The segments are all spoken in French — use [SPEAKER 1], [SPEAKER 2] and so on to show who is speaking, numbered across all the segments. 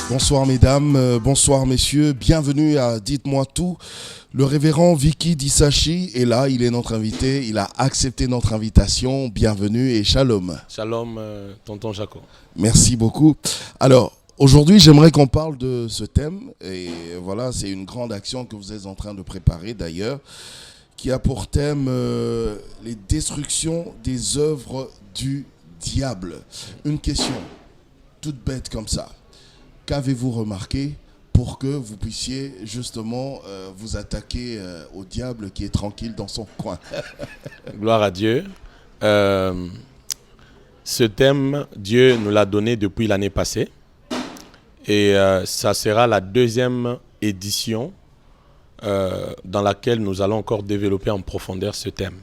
[SPEAKER 1] Bonsoir mesdames, bonsoir messieurs, bienvenue à Dites-moi tout. Le révérend Vicky Dissachi est là, il est notre invité, il a accepté notre invitation. Bienvenue et shalom.
[SPEAKER 2] Shalom, tonton Jaco.
[SPEAKER 1] Merci beaucoup. Alors, aujourd'hui, j'aimerais qu'on parle de ce thème. Et voilà, c'est une grande action que vous êtes en train de préparer d'ailleurs, qui a pour thème les destructions des œuvres du diable. Une question toute bête comme ça. Qu'avez-vous remarqué pour que vous puissiez justement vous attaquer au diable qui est tranquille dans son coin?
[SPEAKER 2] Gloire à Dieu. Ce thème, Dieu nous l'a donné depuis l'année passée. Et ça sera la deuxième édition dans laquelle nous allons encore développer en profondeur ce thème.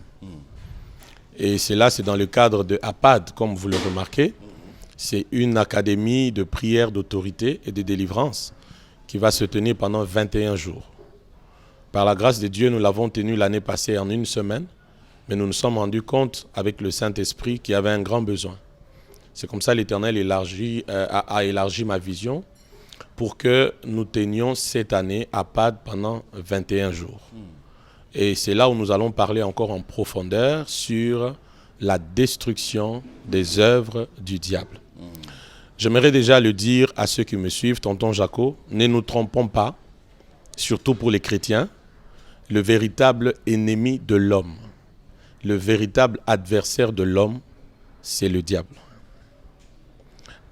[SPEAKER 2] Et c'est dans le cadre de APAD, comme vous le remarquez. C'est une académie de prière, d'autorité et de délivrance qui va se tenir pendant 21 jours. Par la grâce de Dieu, nous l'avons tenue l'année passée en une semaine, mais nous nous sommes rendus compte avec le Saint-Esprit qu'il y avait un grand besoin. C'est comme ça l'Éternel a élargi ma vision pour que nous tenions cette année à PAD pendant 21 jours. Et c'est là où nous allons parler encore en profondeur sur la destruction des œuvres du diable. J'aimerais déjà le dire à ceux qui me suivent, tonton Jaco, ne nous trompons pas, surtout pour les chrétiens, le véritable ennemi de l'homme, le véritable adversaire de l'homme, c'est le diable.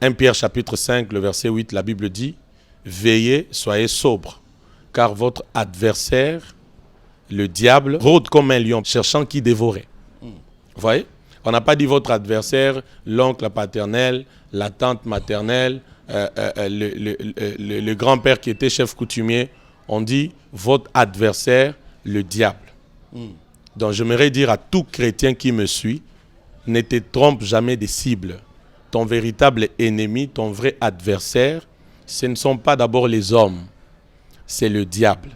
[SPEAKER 2] 1 Pierre chapitre 5, le verset 8, la Bible dit « Veillez, soyez sobres, car votre adversaire, le diable, rôde comme un lion, cherchant qui dévorer. » Vous voyez? On n'a pas dit votre adversaire, l'oncle paternel, la tante maternelle, le grand-père qui était chef coutumier. On dit votre adversaire, le diable. Donc j'aimerais dire à tout chrétien qui me suit, ne te trompe jamais des cibles. Ton véritable ennemi, ton vrai adversaire, ce ne sont pas d'abord les hommes, c'est le diable.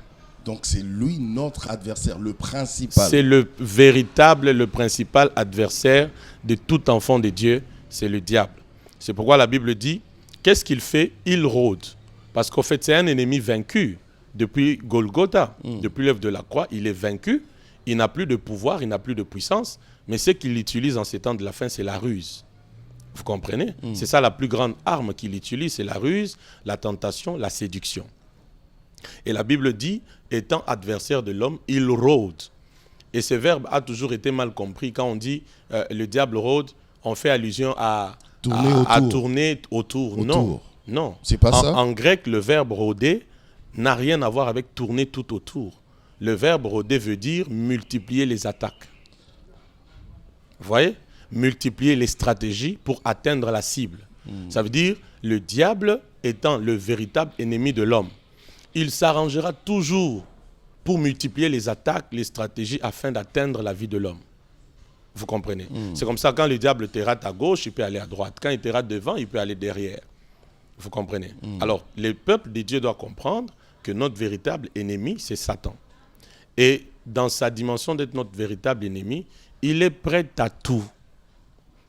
[SPEAKER 1] Donc c'est lui notre adversaire, le principal.
[SPEAKER 2] C'est le principal adversaire de tout enfant de Dieu, c'est le diable. C'est pourquoi la Bible dit, qu'est-ce qu'il fait? Il rôde. Parce qu'en fait, c'est un ennemi vaincu. Depuis Golgotha, depuis l'œuvre de la croix, il est vaincu. Il n'a plus de pouvoir, il n'a plus de puissance. Mais ce qu'il utilise en ces temps de la fin, c'est la ruse. Vous comprenez? C'est ça la plus grande arme qu'il utilise, c'est la ruse, la tentation, la séduction. Et la Bible dit, étant adversaire de l'homme, il rôde. Et ce verbe a toujours été mal compris. Quand on dit le diable rôde, on fait allusion à tourner autour. Non.
[SPEAKER 1] C'est pas ça?
[SPEAKER 2] En grec, le verbe rôder n'a rien à voir avec tourner tout autour. Le verbe rôder veut dire multiplier les attaques. Vous voyez? Multiplier les stratégies pour atteindre la cible. Ça veut dire le diable étant le véritable ennemi de l'homme. Il s'arrangera toujours pour multiplier les attaques, les stratégies afin d'atteindre la vie de l'homme. Vous comprenez? C'est comme ça, quand le diable te rate à gauche, il peut aller à droite. Quand il te rate devant, il peut aller derrière. Vous comprenez? Alors, le peuple de Dieu doit comprendre que notre véritable ennemi, c'est Satan. Et dans sa dimension d'être notre véritable ennemi, il est prêt à tout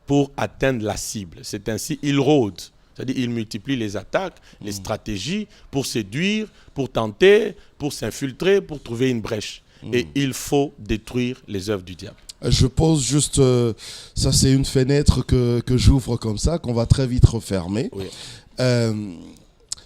[SPEAKER 2] pour atteindre la cible. C'est ainsi, il rôde. C'est-à-dire qu'il multiplie les attaques, les stratégies pour séduire, pour tenter, pour s'infiltrer, pour trouver une brèche. Et il faut détruire les œuvres du diable.
[SPEAKER 1] Je pose juste, ça c'est une fenêtre que j'ouvre comme ça, qu'on va très vite refermer.
[SPEAKER 2] Oui.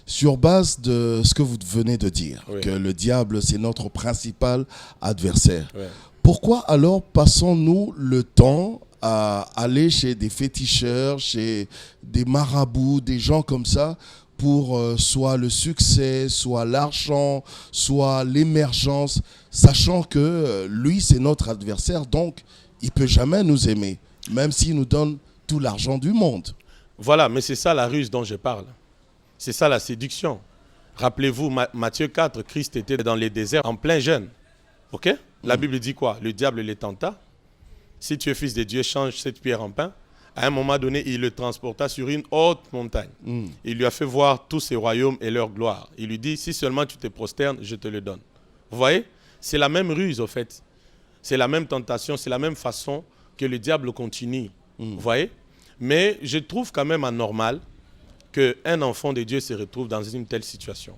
[SPEAKER 1] Sur base de ce que vous venez de dire, que le diable c'est notre principal adversaire. Oui. Pourquoi alors passons-nous le temps à aller chez des féticheurs, chez des marabouts, des gens comme ça, pour soit le succès, soit l'argent, soit l'émergence, sachant que lui, c'est notre adversaire, donc il ne peut jamais nous aimer, même s'il nous donne tout l'argent du monde.
[SPEAKER 2] Voilà, mais c'est ça la ruse dont je parle. C'est ça la séduction. Rappelez-vous, Matthieu 4, Christ était dans les déserts en plein jeûne. Ok? La Bible dit quoi? Le diable les tenta. Si tu es fils de Dieu, change cette pierre en pain. À un moment donné, il le transporta sur une haute montagne. Il lui a fait voir tous ses royaumes et leur gloire. Il lui dit, si seulement tu te prosternes, je te le donne. Vous voyez? C'est la même ruse, au fait. C'est la même tentation, c'est la même façon que le diable continue. Vous voyez? Mais je trouve quand même anormal qu'un enfant de Dieu se retrouve dans une telle situation.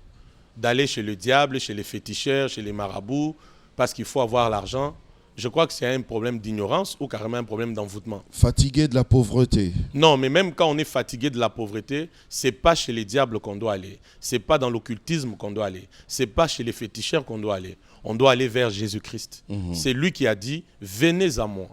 [SPEAKER 2] D'aller chez le diable, chez les féticheurs, chez les marabouts, parce qu'il faut avoir l'argent. Je crois que c'est un problème d'ignorance ou carrément un problème d'envoûtement.
[SPEAKER 1] Fatigué de la pauvreté.
[SPEAKER 2] Non, mais même quand on est fatigué de la pauvreté, ce n'est pas chez les diables qu'on doit aller. Ce n'est pas dans l'occultisme qu'on doit aller. Ce n'est pas chez les féticheurs qu'on doit aller. On doit aller vers Jésus-Christ. C'est lui qui a dit « Venez à moi,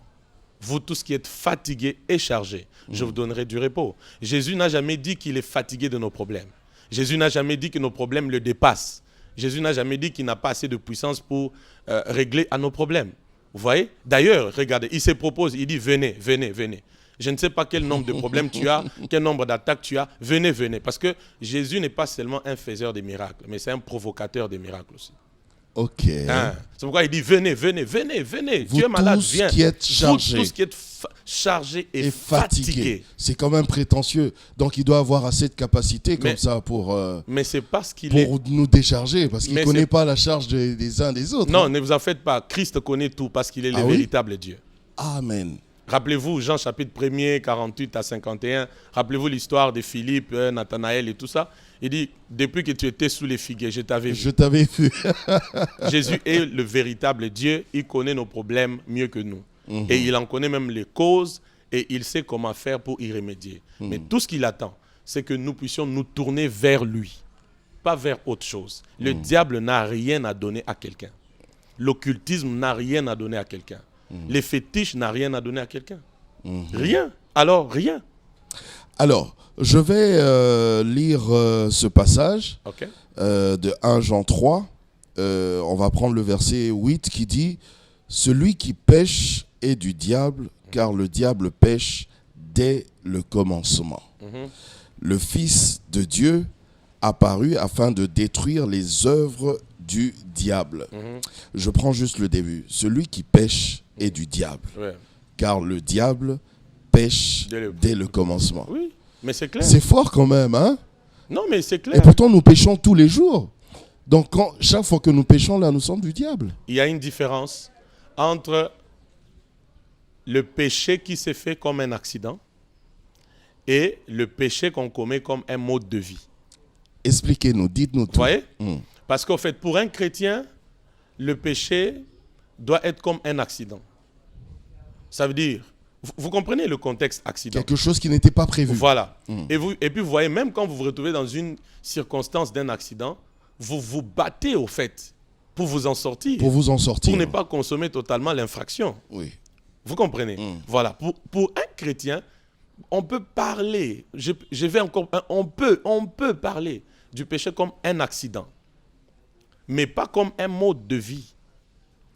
[SPEAKER 2] vous tous qui êtes fatigués et chargés, je vous donnerai du repos. » Jésus n'a jamais dit qu'il est fatigué de nos problèmes. Jésus n'a jamais dit que nos problèmes le dépassent. Jésus n'a jamais dit qu'il n'a pas assez de puissance pour régler à nos problèmes. Vous voyez? D'ailleurs, regardez, il se propose, il dit « Venez, venez, venez. » Je ne sais pas quel nombre de problèmes tu as, quel nombre d'attaques tu as. Venez, venez. Parce que Jésus n'est pas seulement un faiseur de miracles, mais c'est un provocateur de miracles aussi.
[SPEAKER 1] Ok.
[SPEAKER 2] Hein? C'est pourquoi il dit venez, venez, venez, venez.
[SPEAKER 1] Vous
[SPEAKER 2] tu es malade,
[SPEAKER 1] tous
[SPEAKER 2] viens.
[SPEAKER 1] qui êtes chargés.
[SPEAKER 2] Vous tous qui êtes chargés et fatigués.
[SPEAKER 1] C'est quand même prétentieux. Donc il doit avoir assez de capacité comme ça pour,
[SPEAKER 2] mais c'est parce qu'il
[SPEAKER 1] pour nous décharger, parce qu'il ne connaît
[SPEAKER 2] c'est-
[SPEAKER 1] pas la charge des uns des autres.
[SPEAKER 2] Non, ne vous en faites pas. Christ connaît tout parce qu'il est le
[SPEAKER 1] oui?
[SPEAKER 2] véritable Dieu.
[SPEAKER 1] Amen.
[SPEAKER 2] Rappelez-vous, Jean chapitre 1er, 48 à 51. Rappelez-vous l'histoire de Philippe, Nathanaël et tout ça. Il dit, depuis que tu étais sous les figuiers, je t'avais vu.
[SPEAKER 1] Je t'avais vu.
[SPEAKER 2] Jésus est le véritable Dieu. Il connaît nos problèmes mieux que nous. Et il en connaît même les causes et il sait comment faire pour y remédier. Mais tout ce qu'il attend, c'est que nous puissions nous tourner vers lui, pas vers autre chose. Le diable n'a rien à donner à quelqu'un. L'occultisme n'a rien à donner à quelqu'un. Les fétiches n'ont rien à donner à quelqu'un. Rien. Alors, rien.
[SPEAKER 1] Alors, je vais lire ce passage
[SPEAKER 2] OK.
[SPEAKER 1] de 1 Jean 3. On va prendre le verset 8 qui dit « Celui qui pêche est du diable, car le diable pêche dès le commencement. Le Fils de Dieu apparu afin de détruire les œuvres du diable. » Je prends juste le début. « Celui qui pêche est du diable,
[SPEAKER 2] Ouais.
[SPEAKER 1] car le diable pêche dès le commencement. »
[SPEAKER 2] Oui, mais c'est clair.
[SPEAKER 1] C'est fort quand même, hein?
[SPEAKER 2] Non, mais c'est clair.
[SPEAKER 1] Et pourtant, nous péchons tous les jours. Donc, chaque fois que nous péchons, là, nous sommes du diable.
[SPEAKER 2] Il y a une différence entre le péché qui s'est fait comme un accident et le péché qu'on commet comme un mode de vie.
[SPEAKER 1] Expliquez-nous, dites-nous
[SPEAKER 2] Vous
[SPEAKER 1] tout.
[SPEAKER 2] voyez? Parce qu'en fait, pour un chrétien, le péché doit être comme un accident. Ça veut dire, vous comprenez le contexte accident.
[SPEAKER 1] Quelque chose qui n'était pas prévu.
[SPEAKER 2] Voilà. Et puis vous voyez, même quand vous vous retrouvez dans une circonstance d'un accident, vous vous battez au fait pour vous en sortir.
[SPEAKER 1] Pour vous en sortir.
[SPEAKER 2] Pour ne pas consommer totalement l'infraction.
[SPEAKER 1] Oui.
[SPEAKER 2] Vous comprenez? Voilà. Pour un chrétien, on peut parler, on peut parler du péché comme un accident, mais pas comme un mode de vie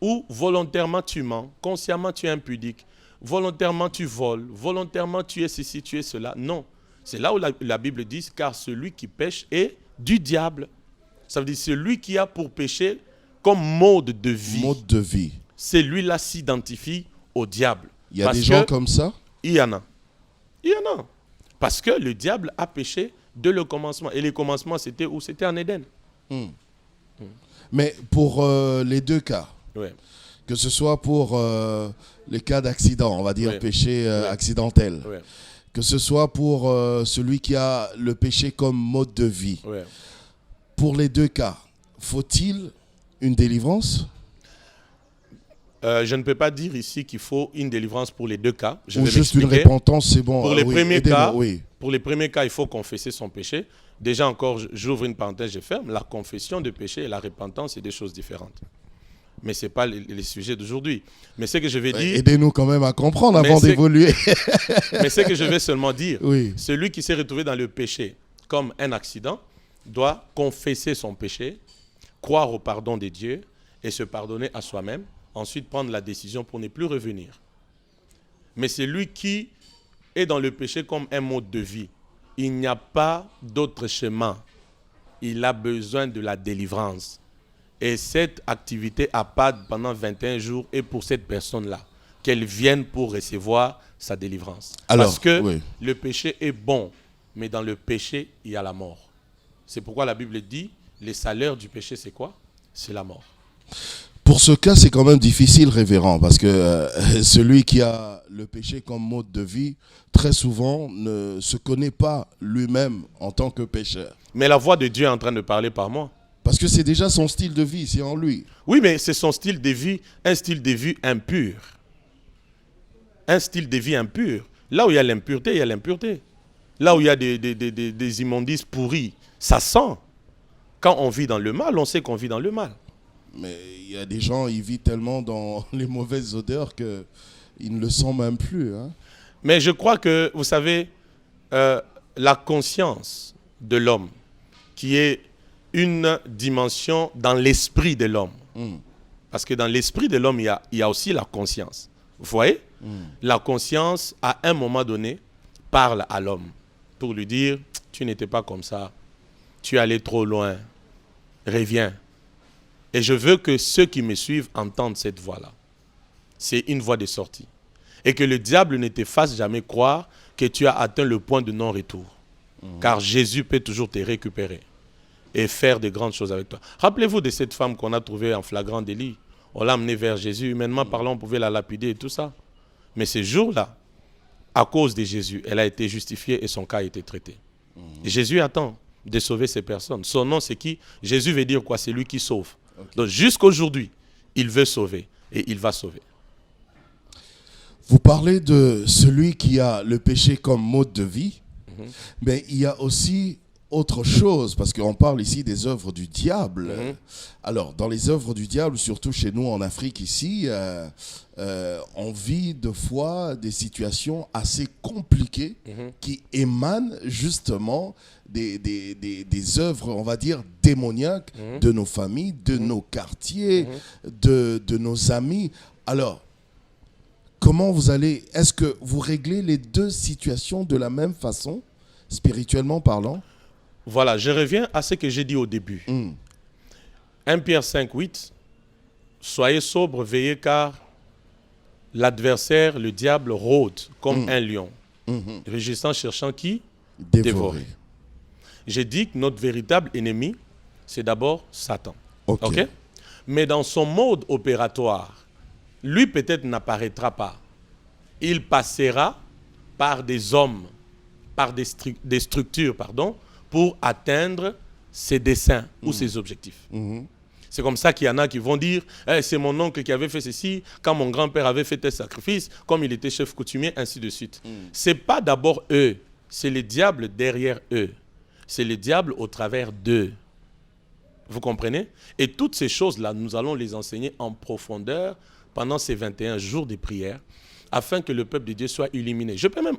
[SPEAKER 2] où volontairement tu mens, consciemment tu es impudique, volontairement tu voles, volontairement tu es ceci, tu es cela. Non. C'est là où la Bible dit, car celui qui pêche est du diable. Ça veut dire celui qui a pour pécher comme mode de vie.
[SPEAKER 1] Mode de vie.
[SPEAKER 2] Celui-là s'identifie au diable.
[SPEAKER 1] Il y a des gens comme ça?
[SPEAKER 2] Il y en a. Il y en a. Parce que le diable a péché dès le commencement. Et le commencement, c'était où? C'était en Éden.
[SPEAKER 1] Mais pour les deux cas,
[SPEAKER 2] Ouais.
[SPEAKER 1] que ce soit pour les cas d'accident, on va dire péché accidentel, que ce soit pour celui qui a le péché comme mode de vie, pour les deux cas, faut-il une délivrance?
[SPEAKER 2] Je ne peux pas dire ici qu'il faut une délivrance pour les deux cas.
[SPEAKER 1] Ou juste une repentance, c'est bon.
[SPEAKER 2] Pour les premiers cas,
[SPEAKER 1] oui.
[SPEAKER 2] Pour les premiers cas, il faut confesser son péché. Déjà encore, j'ouvre une parenthèse, je ferme. La confession de péché et la repentance, c'est des choses différentes. Mais ce n'est pas les sujets d'aujourd'hui. Mais ce que je vais dire...
[SPEAKER 1] Aidez-nous quand même à comprendre avant d'évoluer.
[SPEAKER 2] Mais ce que je vais seulement dire,
[SPEAKER 1] oui.
[SPEAKER 2] Celui qui s'est retrouvé dans le péché comme un accident doit confesser son péché, croire au pardon de Dieu et se pardonner à soi-même, ensuite prendre la décision pour ne plus revenir. Mais celui qui est dans le péché comme un mode de vie, il n'y a pas d'autre chemin. Il a besoin de la délivrance. Et cette activité à PAD pendant 21 jours est pour cette personne-là, qu'elle vienne pour recevoir sa délivrance.
[SPEAKER 1] Alors,
[SPEAKER 2] parce que le péché est bon, mais dans le péché, il y a la mort. C'est pourquoi la Bible dit, les salaires du péché, c'est quoi? C'est la mort.
[SPEAKER 1] Pour ce cas, c'est quand même difficile, révérend, parce que celui qui a le péché comme mode de vie, très souvent, ne se connaît pas lui-même en tant que pécheur.
[SPEAKER 2] Mais la voix de Dieu est en train de parler par moi.
[SPEAKER 1] Parce que c'est déjà son style de vie, c'est en lui.
[SPEAKER 2] Oui, mais c'est son style de vie, un style de vie impur. Un style de vie impur. Là où il y a l'impureté, il y a l'impureté. Là où il y a des immondices pourris, ça sent. Quand on vit dans le mal, on sait qu'on vit dans le mal.
[SPEAKER 1] Mais il y a des gens, ils vivent tellement dans les mauvaises odeurs qu'ils ne le sentent même plus. Hein.
[SPEAKER 2] Mais je crois que, vous savez, la conscience de l'homme, qui est une dimension dans l'esprit de l'homme. Parce que dans l'esprit de l'homme, il y a aussi la conscience. Vous voyez? La conscience, à un moment donné, parle à l'homme pour lui dire, tu n'étais pas comme ça, tu es allé trop loin, reviens. Et je veux que ceux qui me suivent entendent cette voix-là. C'est une voie de sortie. Et que le diable ne te fasse jamais croire que tu as atteint le point de non-retour. Car Jésus peut toujours te récupérer et faire de grandes choses avec toi. Rappelez-vous de cette femme qu'on a trouvée en flagrant délit. On l'a amenée vers Jésus. Humainement parlant, on pouvait la lapider et tout ça. Mais ce jour-là, à cause de Jésus, elle a été justifiée et son cas a été traité. Et Jésus attend de sauver ces personnes. Son nom, c'est qui? Jésus veut dire quoi? C'est lui qui sauve. Okay. Donc jusqu'aujourd'hui, il veut sauver et il va sauver.
[SPEAKER 1] Vous parlez de celui qui a le péché comme mode de vie, mais il y a aussi autre chose, parce qu'on parle ici des œuvres du diable. Alors, dans les œuvres du diable, surtout chez nous en Afrique ici, on vit de fois des situations assez compliquées qui émanent justement des œuvres, on va dire, démoniaques de nos familles, de nos quartiers, de nos amis. Alors, comment vous allez... Est-ce que vous réglez les deux situations de la même façon, spirituellement parlant?
[SPEAKER 2] Voilà, je reviens à ce que j'ai dit au début. 1 Pierre 5, 8. Soyez sobres, veillez, car l'adversaire, le diable, rôde comme un lion, rugissant, cherchant qui? Dévorer. J'ai dit que notre véritable ennemi, c'est d'abord Satan. Okay? Mais dans son mode opératoire, lui peut-être n'apparaîtra pas. Il passera par des hommes, par des structures, pour atteindre ses desseins ou ses objectifs. C'est comme ça qu'il y en a qui vont dire c'est mon oncle qui avait fait ceci, quand mon grand-père avait fait tel sacrifice, comme il était chef coutumier, ainsi de suite. Ce n'est pas d'abord eux, c'est le diable derrière eux. C'est le diable au travers d'eux. Vous comprenez? Et toutes ces choses-là, nous allons les enseigner en profondeur pendant ces 21 jours de prière, afin que le peuple de Dieu soit illuminé. Je peux même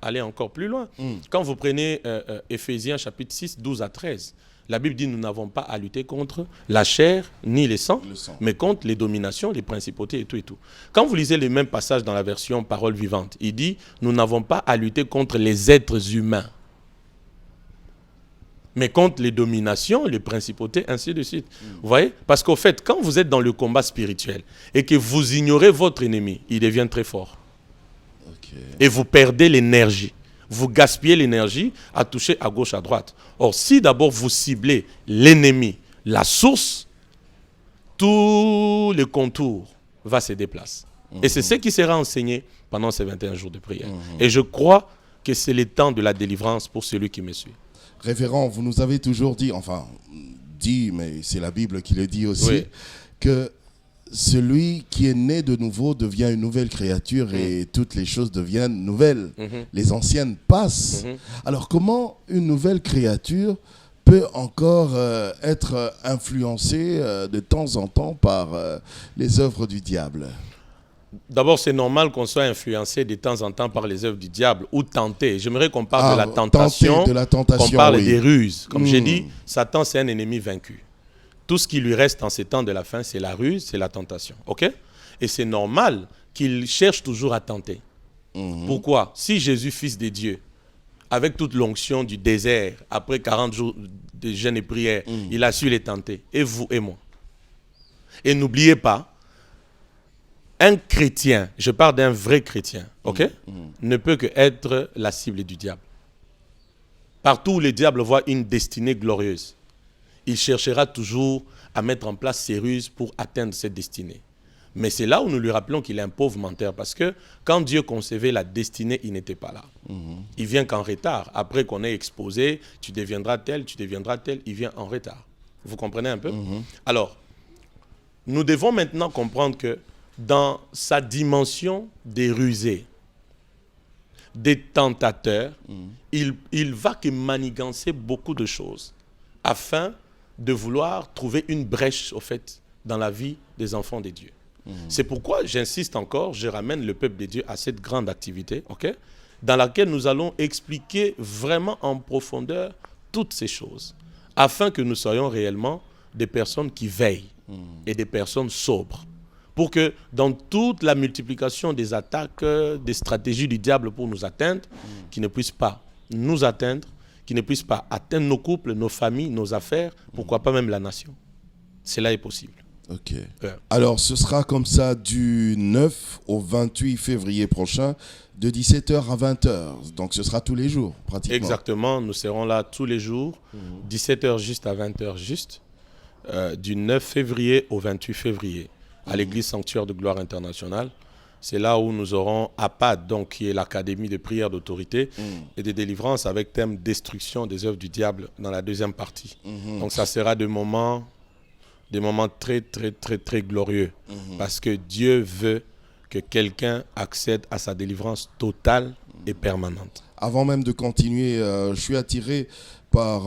[SPEAKER 2] aller encore plus loin. Quand vous prenez Éphésiens chapitre 6, 12 à 13, la Bible dit nous n'avons pas à lutter contre la chair ni le sang, mais contre les dominations, les principautés et tout et tout. Quand vous lisez le même passage dans la version Parole vivante, il dit nous n'avons pas à lutter contre les êtres humains, mais contre les dominations, les principautés, ainsi de suite. Vous voyez? Parce qu'au fait, quand vous êtes dans le combat spirituel et que vous ignorez votre ennemi, il devient très fort. Et vous perdez l'énergie. Vous gaspillez l'énergie à toucher à gauche, à droite. Or, si d'abord vous ciblez l'ennemi, la source, tout le contour va se déplacer. Et c'est ce qui sera enseigné pendant ces 21 jours de prière. Et je crois que c'est le temps de la délivrance pour celui qui me suit.
[SPEAKER 1] Révérend, vous nous avez toujours dit, mais c'est la Bible qui le dit aussi, que celui qui est né de nouveau devient une nouvelle créature et toutes les choses deviennent nouvelles. Les anciennes passent. Alors comment une nouvelle créature peut encore être influencée de temps en temps par les œuvres du diable?
[SPEAKER 2] D'abord, c'est normal qu'on soit influencé de temps en temps par les œuvres du diable ou tenté. J'aimerais qu'on parle de la tentation, qu'on parle des ruses. Comme j'ai dit, Satan, c'est un ennemi vaincu. Tout ce qui lui reste en ces temps de la fin, c'est la ruse, c'est la tentation. Okay? Et c'est normal qu'il cherche toujours à tenter. Pourquoi? Si Jésus, fils de Dieu, avec toute l'onction du désert, après 40 jours de jeûne et prière, il a su les tenter. Et vous et moi. Et n'oubliez pas, un chrétien, je parle d'un vrai chrétien, ne peut que être la cible du diable. Partout où le diable voit une destinée glorieuse, il cherchera toujours à mettre en place ses ruses pour atteindre cette destinée. Mais c'est là où nous lui rappelons qu'il est un pauvre menteur, parce que quand Dieu concevait la destinée, il n'était pas là. Il vient qu'en retard. Après qu'on ait exposé, tu deviendras tel, il vient en retard. Vous comprenez un peu? Alors, nous devons maintenant comprendre que dans sa dimension des rusés, des tentateurs, il va que manigancer beaucoup de choses afin de vouloir trouver une brèche, au fait, dans la vie des enfants de Dieu. C'est pourquoi j'insiste encore, je ramène le peuple de Dieu à cette grande activité, dans laquelle nous allons expliquer vraiment en profondeur toutes ces choses, afin que nous soyons réellement des personnes qui veillent et des personnes sobres, pour que dans toute la multiplication des attaques, des stratégies du diable pour nous atteindre, qu'ils ne puissent pas nous atteindre, qu'ils ne puissent pas atteindre nos couples, nos familles, nos affaires, pourquoi pas même la nation. Cela est possible.
[SPEAKER 1] Ok. Alors, ce sera comme ça du 9 au 28 février prochain, de 17h à 20h. Donc, ce sera tous les jours, pratiquement.
[SPEAKER 2] Exactement. Nous serons là tous les jours, 17h juste à 20h juste, du 9 février au 28 février, à l'église Sanctuaire de Gloire Internationale. C'est là où nous aurons APAD, donc, qui est l'Académie de prière d'autorité et de délivrance, avec thème destruction des œuvres du diable dans la deuxième partie. Donc, ça sera des moments très, très, très, très glorieux. Parce que Dieu veut que quelqu'un accède à sa délivrance totale et permanente.
[SPEAKER 1] Avant même de continuer, je suis attiré par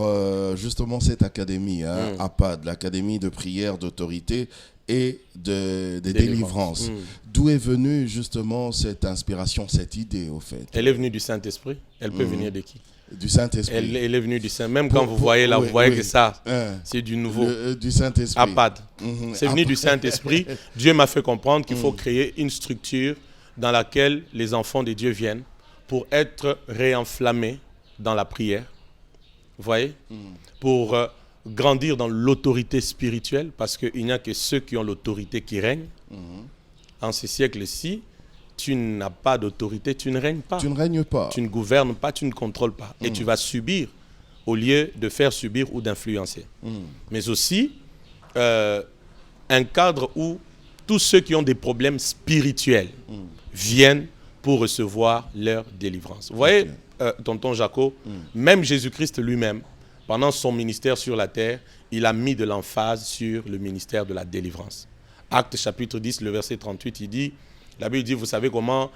[SPEAKER 1] justement cette académie, APAD, l'Académie de prière d'autorité et de délivrance. D'où est venue justement cette inspiration, cette idée au fait?
[SPEAKER 2] Elle est venue du Saint-Esprit. Elle peut venir de qui?
[SPEAKER 1] Du Saint-Esprit.
[SPEAKER 2] Elle est venue du Saint. Même quand vous voyez là, vous voyez que ça, c'est du nouveau.
[SPEAKER 1] Du Saint-Esprit.
[SPEAKER 2] APAD. C'est venu du Saint-Esprit. Dieu m'a fait comprendre qu'il faut créer une structure dans laquelle les enfants de Dieu viennent pour être réenflammés dans la prière. Vous voyez? Pour grandir dans l'autorité spirituelle, parce qu'il n'y a que ceux qui ont l'autorité qui règnent. En ce siècle-ci, tu n'as pas d'autorité, tu ne règnes pas.
[SPEAKER 1] Tu ne règnes pas.
[SPEAKER 2] Tu ne gouvernes pas, tu ne contrôles pas. Et tu vas subir au lieu de faire subir ou d'influencer. Mais aussi, un cadre où tous ceux qui ont des problèmes spirituels viennent pour recevoir leur délivrance. Vous voyez, tonton Jaco, même Jésus-Christ lui-même, pendant son ministère sur la terre, il a mis de l'emphase sur le ministère de la délivrance. Actes chapitre 10, le verset 38, il dit, la Bible dit, vous savez comment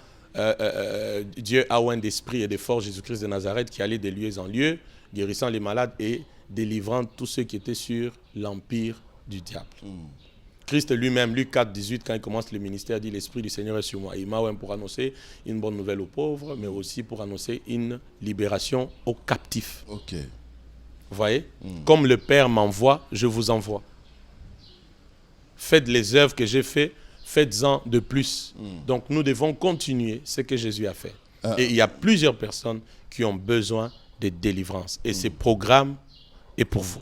[SPEAKER 2] Dieu a oint d'esprit et de force Jésus-Christ de Nazareth qui allait de lieu en lieu, guérissant les malades et délivrant tous ceux qui étaient sur l'empire du diable. Christ lui-même, Luc 4, 18, quand il commence le ministère, dit, l'Esprit du Seigneur est sur moi. Il m'a oint pour annoncer une bonne nouvelle aux pauvres, mais aussi pour annoncer une libération aux captifs.
[SPEAKER 1] Ok.
[SPEAKER 2] Vous voyez? Comme le Père m'envoie, je vous envoie. Faites les œuvres que j'ai faites, faites-en de plus. Donc nous devons continuer ce que Jésus a fait. Et il y a plusieurs personnes qui ont besoin de délivrance. Et ce programme est pour vous.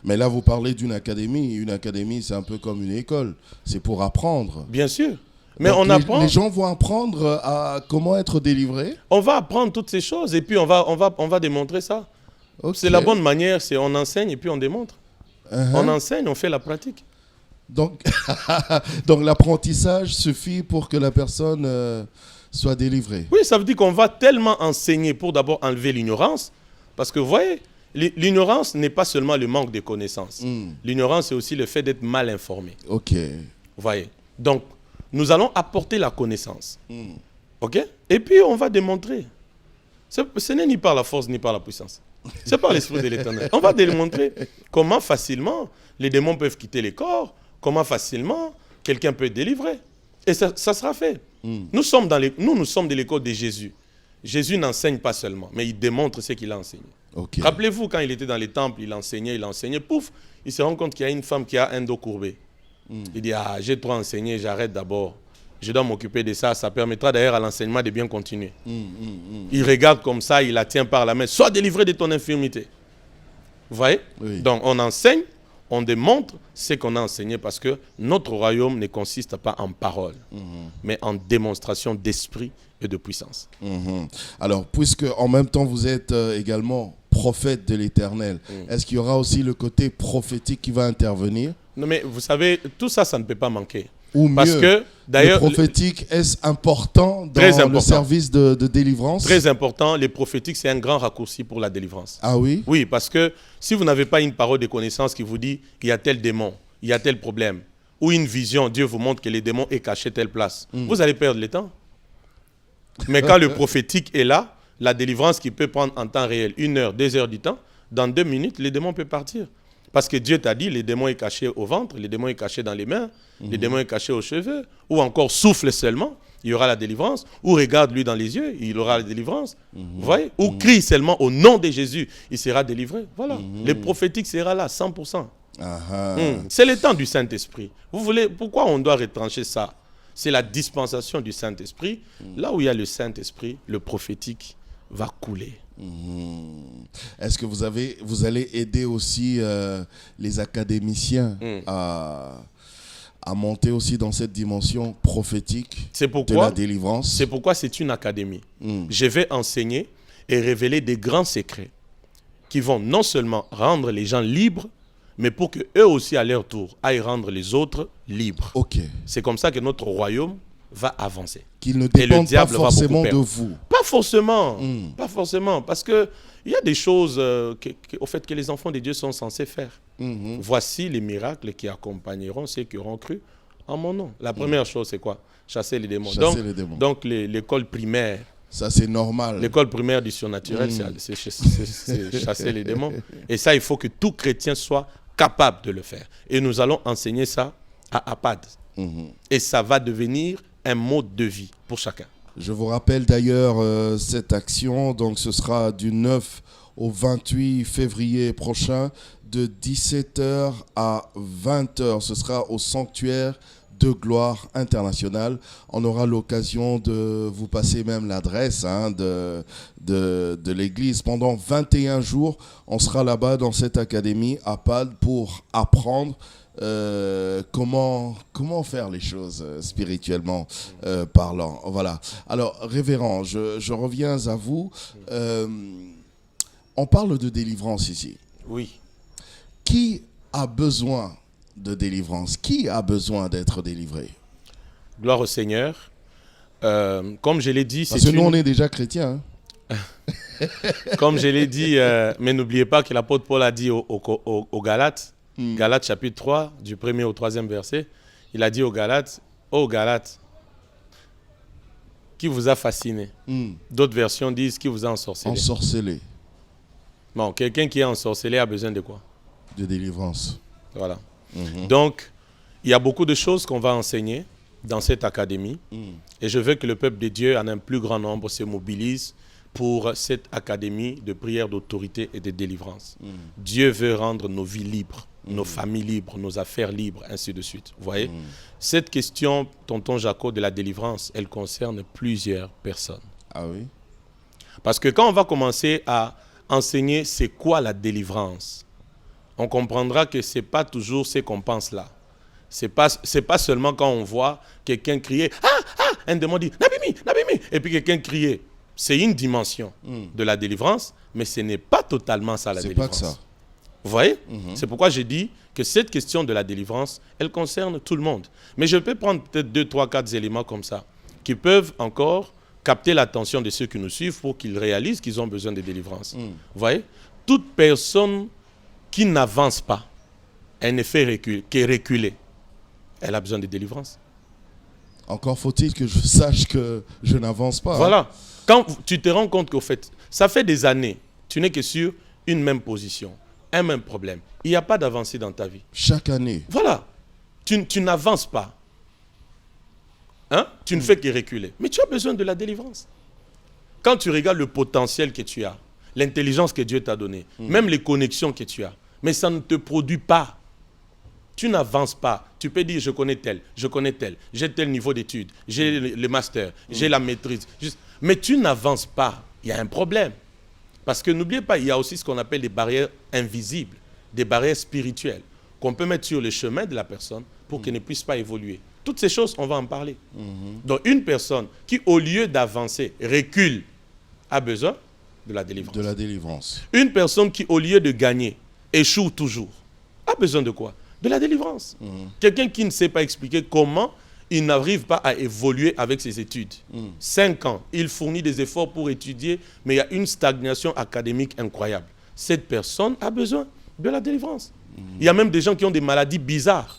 [SPEAKER 1] Mais là, vous parlez d'une académie. Une académie, c'est un peu comme une école. C'est pour apprendre.
[SPEAKER 2] Bien sûr. Mais
[SPEAKER 1] donc
[SPEAKER 2] on apprend.
[SPEAKER 1] Les gens vont apprendre à comment être délivrés.
[SPEAKER 2] On va apprendre toutes ces choses et puis on va démontrer ça. Okay. C'est la bonne manière, c'est on enseigne et puis on démontre. On enseigne, on fait la pratique.
[SPEAKER 1] Donc, donc l'apprentissage suffit pour que la personne soit délivrée.
[SPEAKER 2] Oui, ça veut dire qu'on va tellement enseigner pour d'abord enlever l'ignorance. Parce que vous voyez, l'ignorance n'est pas seulement le manque de connaissances. L'ignorance, c'est aussi le fait d'être mal informé.
[SPEAKER 1] Ok.
[SPEAKER 2] Vous voyez. Donc, nous allons apporter la connaissance. Ok. Et puis, on va démontrer. Ce n'est ni par la force, ni par la puissance. C'est par l'Esprit de l'Éternel. On va démontrer comment facilement les démons peuvent quitter les corps, comment facilement quelqu'un peut être délivré. Et ça sera fait. Nous sommes dans l'école de Jésus. Jésus n'enseigne pas seulement, mais il démontre ce qu'il a enseigné.
[SPEAKER 1] Okay.
[SPEAKER 2] Rappelez-vous, quand il était dans les temples, il enseignait, pouf, il se rend compte qu'il y a une femme qui a un dos courbé. Il dit, j'ai trop enseigné, j'arrête d'abord. Je dois m'occuper de ça, ça permettra d'ailleurs à l'enseignement de bien continuer. Il regarde comme ça, il la tient par la main, sois délivré de ton infirmité. Vous voyez? Donc on enseigne on démontre ce qu'on a enseigné parce que notre royaume ne consiste pas en parole, mais en démonstration d'esprit et de puissance.
[SPEAKER 1] Alors, puisque en même temps vous êtes également prophète de l'Éternel, est-ce qu'il y aura aussi le côté prophétique qui va intervenir?
[SPEAKER 2] Non, mais vous savez, tout ça, ça ne peut pas manquer.
[SPEAKER 1] Ou
[SPEAKER 2] parce
[SPEAKER 1] mieux,
[SPEAKER 2] que, d'ailleurs,
[SPEAKER 1] le prophétique, est-ce important dans le service de délivrance?
[SPEAKER 2] Très important. Les prophétiques, c'est un grand raccourci pour la délivrance.
[SPEAKER 1] Ah oui?
[SPEAKER 2] Oui, parce que si vous n'avez pas une parole de connaissance qui vous dit il y a tel démon, il y a tel problème, ou une vision, Dieu vous montre que le démon est caché telle place, vous allez perdre le temps. Mais quand le prophétique est là, la délivrance qui peut prendre en temps réel 1 heure, 2 heures du temps, dans 2 minutes, le démon peut partir. Parce que Dieu t'a dit, le démon est caché au ventre, le démon est caché dans les mains, le démon est caché aux cheveux, ou encore souffle seulement, il y aura la délivrance, ou regarde-lui dans les yeux, il aura la délivrance. Vous voyez? Ou crie seulement au nom de Jésus, il sera délivré. Voilà. Le prophétique sera là, 100%. C'est le temps du Saint-Esprit. Vous voulez, pourquoi on doit retrancher ça? C'est la dispensation du Saint-Esprit. Là où il y a le Saint-Esprit, le prophétique va couler.
[SPEAKER 1] Est-ce que vous allez aider aussi les académiciens à monter aussi dans cette dimension prophétique de la délivrance?
[SPEAKER 2] C'est pourquoi c'est une académie. Je vais enseigner et révéler des grands secrets qui vont non seulement rendre les gens libres, mais pour qu'eux aussi, à leur tour, aillent rendre les autres libres. C'est comme ça que notre royaume va avancer.
[SPEAKER 1] Qu'ils ne dépendent pas forcément de vous.
[SPEAKER 2] Pas forcément. Pas forcément. Parce qu'il y a des choses au fait que les enfants de Dieu sont censés faire. Voici les miracles qui accompagneront ceux qui auront cru en mon nom. La première chose, c'est quoi? Chasser les démons. Donc l'école primaire.
[SPEAKER 1] Ça, c'est normal.
[SPEAKER 2] L'école primaire du surnaturel, c'est chasser les démons. Et ça, il faut que tout chrétien soit capable de le faire. Et nous allons enseigner ça à APAD. Et ça va devenir un mode de vie pour chacun.
[SPEAKER 1] Je vous rappelle d'ailleurs cette action, donc ce sera du 9 au 28 février prochain, de 17h à 20h. Ce sera au sanctuaire de Gloire Internationale. On aura l'occasion de vous passer même l'adresse de l'église. Pendant 21 jours, on sera là-bas dans cette académie APAD pour apprendre comment faire les choses spirituellement parlant. Voilà. Alors, révérend, je reviens à vous. On parle de délivrance ici.
[SPEAKER 2] Oui.
[SPEAKER 1] Qui a besoin de délivrance? Qui a besoin d'être délivré?
[SPEAKER 2] Gloire au Seigneur. Comme je l'ai dit,
[SPEAKER 1] parce que nous, on est déjà chrétiens.
[SPEAKER 2] Comme je l'ai dit, mais n'oubliez pas que l'apôtre Paul a dit aux Galates, Galates chapitre 3, du 1er au 3e verset, il a dit aux Galates, ô Galates, qui vous a fasciné? D'autres versions disent qui vous a ensorcelé.
[SPEAKER 1] Ensorcelé.
[SPEAKER 2] Bon, quelqu'un qui est ensorcelé a besoin de quoi?
[SPEAKER 1] De délivrance.
[SPEAKER 2] Voilà. Donc, il y a beaucoup de choses qu'on va enseigner dans cette académie. Et je veux que le peuple de Dieu, en un plus grand nombre, se mobilise pour cette académie de prière, d'autorité et de délivrance. Dieu veut rendre nos vies libres, nos familles libres, nos affaires libres, ainsi de suite. Vous voyez? Cette question, tonton Jaco, de la délivrance, elle concerne plusieurs personnes.
[SPEAKER 1] Ah oui?
[SPEAKER 2] Parce que quand on va commencer à enseigner c'est quoi la délivrance, on comprendra que ce n'est pas toujours ce qu'on pense là. Ce n'est pas seulement quand on voit quelqu'un crier « Ah, ah !» Un démon dit « Nabimi, Nabimi !» Et puis quelqu'un crier. C'est une dimension de la délivrance, mais ce n'est pas totalement ça la délivrance.
[SPEAKER 1] C'est pas que ça.
[SPEAKER 2] Vous voyez? C'est pourquoi j'ai dit que cette question de la délivrance, elle concerne tout le monde. Mais je peux prendre peut-être 2, 3, 4 éléments comme ça, qui peuvent encore capter l'attention de ceux qui nous suivent pour qu'ils réalisent qu'ils ont besoin de délivrance. Vous voyez? Toute personne qui n'avance pas, elle ne fait reculer, elle a besoin de délivrance.
[SPEAKER 1] Encore faut-il que je sache que je n'avance pas.
[SPEAKER 2] Voilà. Quand tu te rends compte qu'au fait, ça fait des années, tu n'es que sur une même position, un même problème. Il n'y a pas d'avancée dans ta vie.
[SPEAKER 1] Chaque année.
[SPEAKER 2] Voilà. Tu n'avances pas. Hein? Tu ne fais que reculer. Mais tu as besoin de la délivrance. Quand tu regardes le potentiel que tu as, l'intelligence que Dieu t'a donnée, même les connexions que tu as, mais ça ne te produit pas. Tu n'avances pas. Tu peux dire, je connais tel, j'ai tel niveau d'études, j'ai le master, j'ai la maîtrise. Mais tu n'avances pas. Il y a un problème. Parce que n'oubliez pas, il y a aussi ce qu'on appelle des barrières invisibles, des barrières spirituelles. qu'on peut mettre sur le chemin de la personne pour qu'elle ne puisse pas évoluer. Toutes ces choses, on va en parler. Donc une personne qui, au lieu d'avancer, recule, a besoin de la délivrance.
[SPEAKER 1] De la délivrance.
[SPEAKER 2] Une personne qui, au lieu de gagner, échoue toujours, a besoin de quoi? De la délivrance. Quelqu'un qui ne sait pas expliquer comment il n'arrive pas à évoluer avec ses études. 5 ans, il fournit des efforts pour étudier, mais il y a une stagnation académique incroyable. Cette personne a besoin de la délivrance. Il y a même des gens qui ont des maladies bizarres.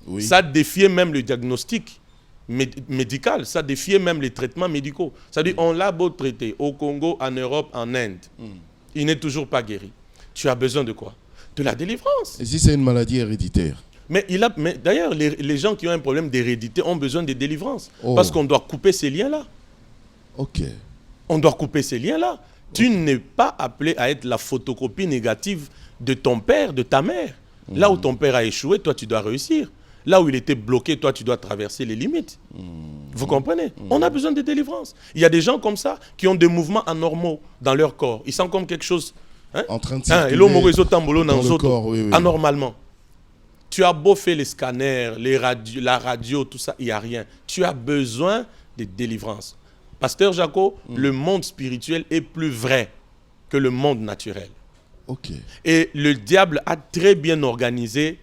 [SPEAKER 2] Oui. Ça défiait même le diagnostic médical, ça défiait même les traitements médicaux. C'est-à-dire, on l'a beau traiter au Congo, en Europe, en Inde. Il n'est toujours pas guéri. Tu as besoin de quoi? De la délivrance.
[SPEAKER 1] Et si c'est une maladie héréditaire?
[SPEAKER 2] Mais d'ailleurs, les gens qui ont un problème d'hérédité ont besoin de délivrance. Parce qu'on doit couper ces liens-là.
[SPEAKER 1] Ok.
[SPEAKER 2] On doit couper ces liens-là. Tu n'es pas appelé à être la photocopie négative de ton père, de ta mère. Là où ton père a échoué, toi, tu dois réussir. Là où il était bloqué, toi, tu dois traverser les limites. Vous comprenez? On a besoin de délivrance. Il y a des gens comme ça qui ont des mouvements anormaux dans leur corps. Ils sentent comme quelque chose...
[SPEAKER 1] en train de circuler dans le corps, oui.
[SPEAKER 2] Anormalement. Tu as beau faire les scanners, la radio, tout ça, il n'y a rien. Tu as besoin de délivrance. Pasteur Jaco, le monde spirituel est plus vrai que le monde naturel.
[SPEAKER 1] Ok.
[SPEAKER 2] Et le diable a très bien organisé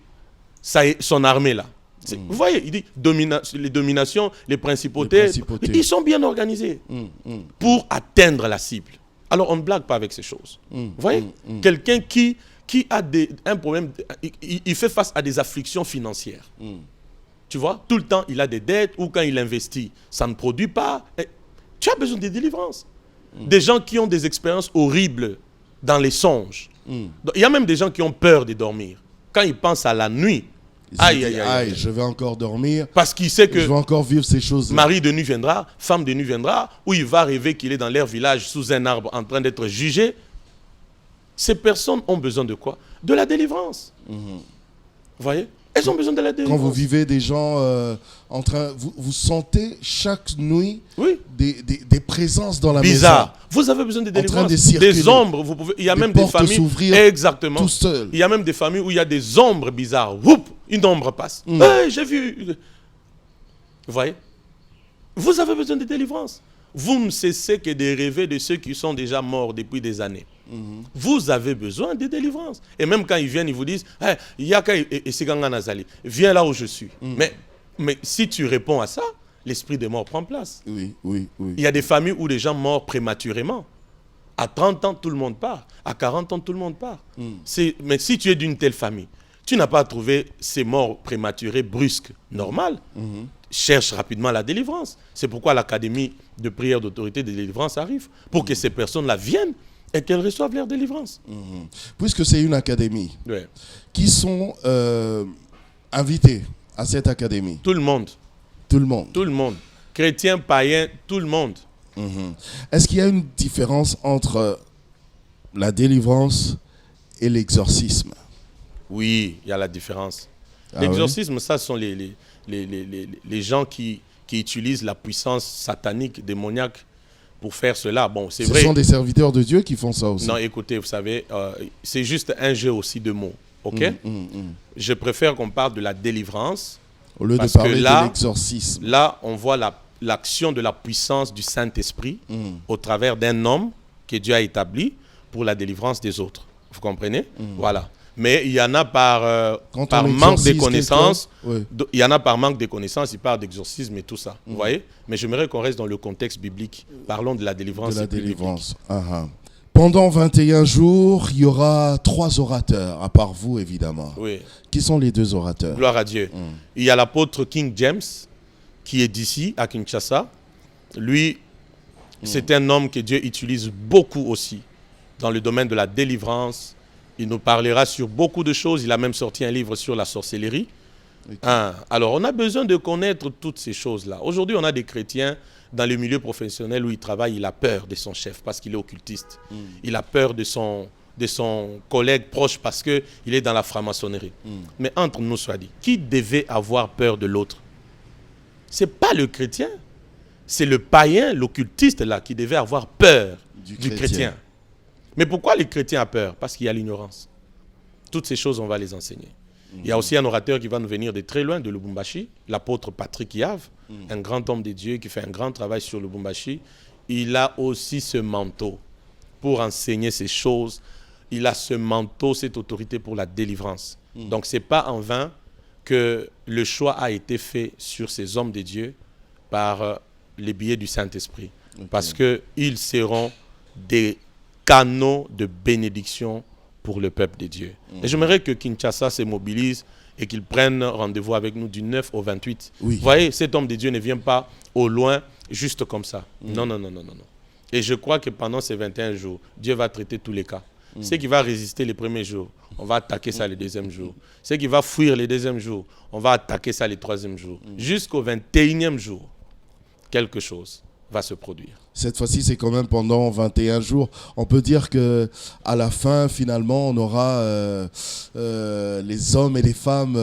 [SPEAKER 2] son armée là. Vous voyez, il dit les dominations, les principautés, ils sont bien organisés pour atteindre la cible. Alors on ne blague pas avec ces choses. Vous voyez, quelqu'un qui a un problème, il fait face à des afflictions financières. Tu vois, tout le temps il a des dettes, ou quand il investit, ça ne produit pas. Et tu as besoin de délivrance. Des gens qui ont des expériences horribles dans les songes. Donc, il y a même des gens qui ont peur de dormir. Quand ils pensent à la nuit, aïe,
[SPEAKER 1] je vais encore dormir.
[SPEAKER 2] Parce qu'il sait que
[SPEAKER 1] je vais encore vivre ces choses.
[SPEAKER 2] Mari de nuit viendra, femme de nuit viendra, ou il va rêver qu'il est dans leur village sous un arbre en train d'être jugé. Ces personnes ont besoin de quoi? De la délivrance. Vous voyez? Elles ont besoin de la délivrance.
[SPEAKER 1] Quand vous vivez des gens en train... Vous sentez chaque nuit des présences dans la
[SPEAKER 2] bizarre.
[SPEAKER 1] maison.
[SPEAKER 2] Vous avez besoin de délivrance.
[SPEAKER 1] Des
[SPEAKER 2] ombres. Il y a même des familles... Exactement.
[SPEAKER 1] Tout seul.
[SPEAKER 2] Il y a même des familles où il y a des ombres bizarres. Oups, une ombre passe. Hey, j'ai vu. Vous voyez? Vous avez besoin de délivrance. Vous ne cessez que de rêver de ceux qui sont déjà morts depuis des années. Vous avez besoin de délivrance. Et même quand ils viennent, ils vous disent hey, Yaka et Siganga Nazali, viens là où je suis. Mais si tu réponds à ça, l'esprit de mort prend place.
[SPEAKER 1] Oui.
[SPEAKER 2] Il y a des familles où les gens meurent prématurément. À 30 ans, tout le monde part. À 40 ans, tout le monde part. Mais si tu es d'une telle famille, tu n'as pas trouvé ces morts prématurées, brusques, normales. Cherche rapidement la délivrance. C'est pourquoi l'Académie de prière d'autorité de délivrance arrive, pour que ces personnes-là viennent et qu'elles reçoivent leur délivrance.
[SPEAKER 1] Puisque c'est une académie, qui sont invités à cette académie?
[SPEAKER 2] Tout le monde.
[SPEAKER 1] Tout le monde?
[SPEAKER 2] Tout le monde. Chrétiens, païens, tout le monde.
[SPEAKER 1] Est-ce qu'il y a une différence entre la délivrance et l'exorcisme?
[SPEAKER 2] Oui, il y a la différence. L'exorcisme, ça sont les gens qui utilisent la puissance satanique, démoniaque, pour faire cela. Bon, c'est vrai.
[SPEAKER 1] Ce sont des serviteurs de Dieu qui font ça aussi.
[SPEAKER 2] Non, écoutez, vous savez, c'est juste un jeu aussi de mots. Ok? Je préfère qu'on parle de la délivrance.
[SPEAKER 1] Au lieu de parler de l'exorcisme.
[SPEAKER 2] Là, on voit l'action de la puissance du Saint-Esprit au travers d'un homme que Dieu a établi pour la délivrance des autres. Vous comprenez? Voilà. Mais il y en a par manque de connaissances. Il y en a par manque de connaissances, il parle d'exorcisme et tout ça. Vous voyez? Mais j'aimerais qu'on reste dans le contexte biblique. Parlons de la délivrance.
[SPEAKER 1] De la délivrance. Pendant 21 jours, il y aura 3 orateurs, à part vous évidemment.
[SPEAKER 2] Oui.
[SPEAKER 1] Qui sont les 2 orateurs?
[SPEAKER 2] Gloire à Dieu. Il y a l'apôtre King James, qui est d'ici, à Kinshasa. Lui, c'est un homme que Dieu utilise beaucoup aussi dans le domaine de la délivrance. Il nous parlera sur beaucoup de choses. Il a même sorti un livre sur la sorcellerie. Alors, on a besoin de connaître toutes ces choses-là. Aujourd'hui, on a des chrétiens dans le milieu professionnel où il travaille. Il a peur de son chef parce qu'il est occultiste. Il a peur de son collègue proche parce qu'il est dans la franc-maçonnerie. Mais entre nous soit dit, qui devait avoir peur de l'autre? Ce n'est pas le chrétien. C'est le païen, l'occultiste là, qui devait avoir peur du chrétien. Mais pourquoi les chrétiens ont peur? Parce qu'il y a l'ignorance. Toutes ces choses, on va les enseigner. Il y a aussi un orateur qui va nous venir de très loin, de Lubumbashi, l'apôtre Patrick Yave, un grand homme de Dieu qui fait un grand travail sur Lubumbashi. Il a aussi ce manteau pour enseigner ces choses. Il a ce manteau, cette autorité pour la délivrance. Donc, ce n'est pas en vain que le choix a été fait sur ces hommes de Dieu par les billets du Saint-Esprit. Parce qu'ils seront des canaux de bénédiction pour le peuple de Dieu. Et j'aimerais que Kinshasa se mobilise et qu'ils prennent rendez-vous avec nous du 9 au 28. Vous voyez, cet homme de Dieu ne vient pas au loin juste comme ça. Non, non, non, non, non. Et je crois que pendant ces 21 jours, Dieu va traiter tous les cas. Ce qui va résister les premiers jours, on va attaquer ça les deuxièmes jours. Ce qui va fuir les deuxièmes jours, on va attaquer ça les troisièmes jours. Jusqu'au 21e jour, quelque chose va se produire.
[SPEAKER 1] Cette fois-ci, c'est quand même pendant 21 jours. On peut dire qu'à la fin, finalement, on aura les hommes et les femmes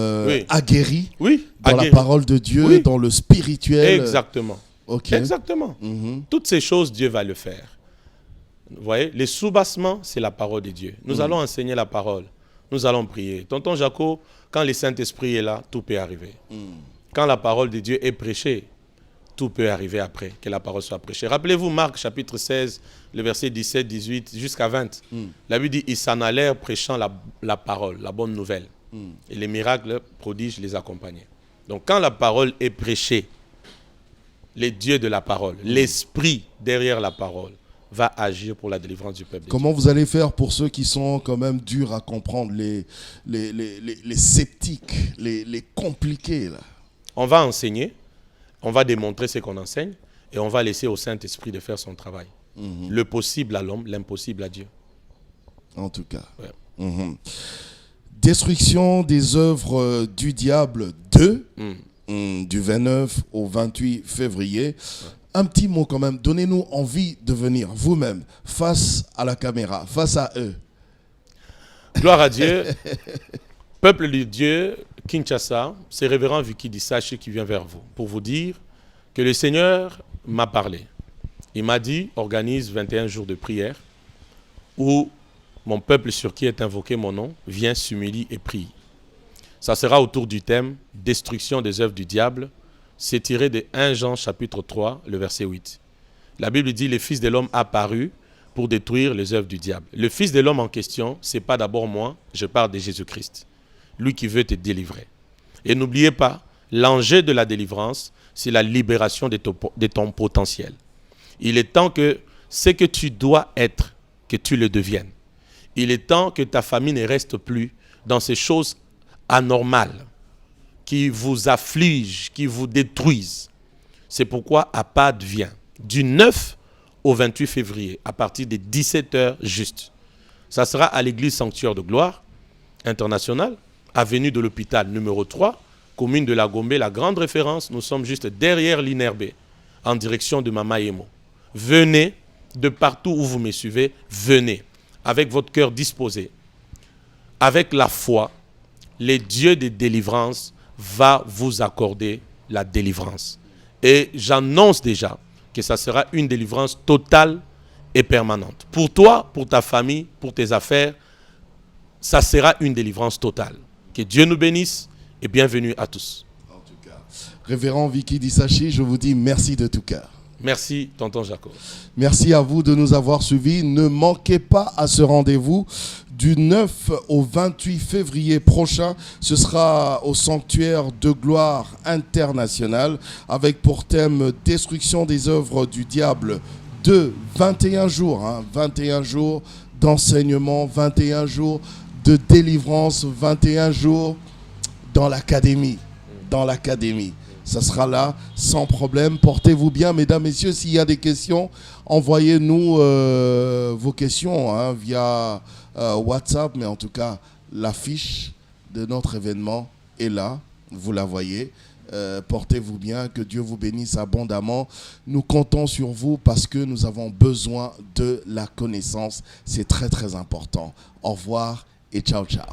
[SPEAKER 1] aguerris dans la parole de Dieu, dans le spirituel.
[SPEAKER 2] Exactement. Exactement. Toutes ces choses, Dieu va le faire. Vous voyez, les soubassements, c'est la parole de Dieu. Nous allons enseigner la parole. Nous allons prier. Tonton Jaco, quand le Saint-Esprit est là, tout peut arriver. Quand la parole de Dieu est prêchée, tout peut arriver après que la parole soit prêchée. Rappelez-vous Marc chapitre 16, le verset 17, 18 jusqu'à 20. La Bible dit, ils s'en allèrent prêchant la parole, la bonne nouvelle. Et les miracles, prodiges les accompagnaient. Donc quand la parole est prêchée, les dieux de la parole, l'esprit derrière la parole, va agir pour la délivrance du peuple.
[SPEAKER 1] Comment vous allez faire pour ceux qui sont quand même durs à comprendre, les sceptiques, les compliqués là?
[SPEAKER 2] On va enseigner, on va démontrer ce qu'on enseigne et on va laisser au Saint-Esprit de faire son travail. Le possible à l'homme, l'impossible à Dieu.
[SPEAKER 1] En tout cas. Destruction des œuvres du diable 2, du 29 au 28 février. Un petit mot quand même, donnez-nous envie de venir vous-même face à la caméra, face à eux.
[SPEAKER 2] Gloire à Dieu. Peuple de Dieu, Kinshasa, c'est révérend Vicky Dissachi qui vient vers vous pour vous dire que le Seigneur m'a parlé. Il m'a dit, organise 21 jours de prière où mon peuple sur qui est invoqué mon nom vient, s'humilie et prie. Ça sera autour du thème « Destruction des œuvres du diable ». C'est tiré de 1 Jean chapitre 3, le verset 8. La Bible dit « Le Fils de l'homme apparu pour détruire les œuvres du diable ». Le Fils de l'homme en question, ce n'est pas d'abord moi, je parle de Jésus-Christ. Lui qui veut te délivrer. Et n'oubliez pas, l'enjeu de la délivrance, c'est la libération de ton potentiel. Il est temps que ce que tu dois être, que tu le deviennes. Il est temps que ta famille ne reste plus dans ces choses anormales qui vous affligent, qui vous détruisent. C'est pourquoi APAD vient du 9 au 28 février, à partir de 17h juste. Ça sera à l'église Sanctuaire de Gloire internationale, avenue de l'hôpital numéro 3, commune de la Gombe, la grande référence. Nous sommes juste derrière l'INRB, en direction de Mama Yemo. Venez, de partout où vous me suivez, venez, avec votre cœur disposé, avec la foi. Les dieux de délivrance va vous accorder la délivrance. Et j'annonce déjà que ça sera une délivrance totale et permanente. Pour toi, pour ta famille, pour tes affaires, ça sera une délivrance totale. Que Dieu nous bénisse et bienvenue à tous.
[SPEAKER 1] En tout cas, Révérend Vicky Dissachi, je vous dis merci de tout cœur.
[SPEAKER 2] Merci, tonton Jacob.
[SPEAKER 1] Merci à vous de nous avoir suivis. Ne manquez pas à ce rendez-vous du 9 au 28 février prochain. Ce sera au Sanctuaire de Gloire international avec pour thème Destruction des œuvres du diable de 21 jours. 21 jours d'enseignement, 21 jours de délivrance, 21 jours dans l'académie. Dans l'académie. Ça sera là, sans problème. Portez-vous bien, mesdames, messieurs. S'il y a des questions, envoyez-nous vos questions via WhatsApp. Mais en tout cas, l'affiche de notre événement est là. Vous la voyez. Portez-vous bien. Que Dieu vous bénisse abondamment. Nous comptons sur vous parce que nous avons besoin de la connaissance. C'est très, très important. Au revoir et ciao, ciao.